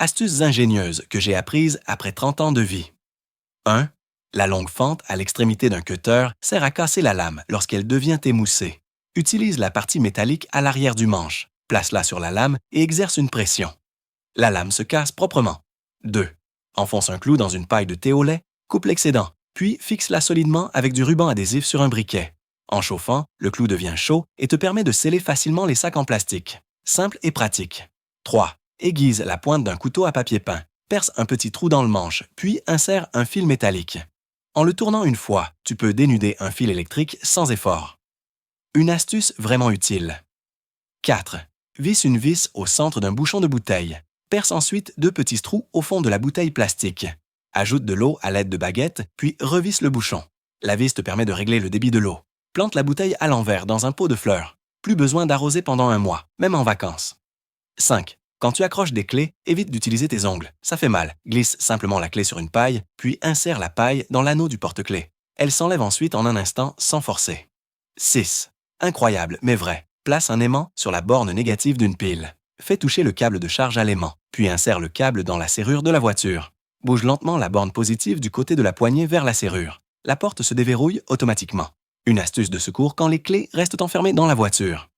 Astuces ingénieuses que j'ai apprises après 30 ans de vie. 1. La longue fente à l'extrémité d'un cutter sert à casser la lame lorsqu'elle devient émoussée. Utilise la partie métallique à l'arrière du manche, place-la sur la lame et exerce une pression. La lame se casse proprement. 2. Enfonce un clou dans une paille de thé au lait, coupe l'excédent, puis fixe-la solidement avec du ruban adhésif sur un briquet. En chauffant, le clou devient chaud et te permet de sceller facilement les sacs en plastique. Simple et pratique. 3. Aiguise la pointe d'un couteau à papier peint. Perce un petit trou dans le manche, puis insère un fil métallique. En le tournant une fois, tu peux dénuder un fil électrique sans effort. Une astuce vraiment utile. 4. Visse une vis au centre d'un bouchon de bouteille. Perce ensuite 2 petits trous au fond de la bouteille plastique. Ajoute de l'eau à l'aide de baguettes, puis revisse le bouchon. La vis te permet de régler le débit de l'eau. Plante la bouteille à l'envers dans un pot de fleurs. Plus besoin d'arroser pendant un mois, même en vacances. 5. Quand tu accroches des clés, évite d'utiliser tes ongles. Ça fait mal. Glisse simplement la clé sur une paille, puis insère la paille dans l'anneau du porte-clés. Elle s'enlève ensuite en un instant sans forcer. 6. Incroyable, mais vrai. Place un aimant sur la borne négative d'une pile. Fais toucher le câble de charge à l'aimant, puis insère le câble dans la serrure de la voiture. Bouge lentement la borne positive du côté de la poignée vers la serrure. La porte se déverrouille automatiquement. Une astuce de secours quand les clés restent enfermées dans la voiture.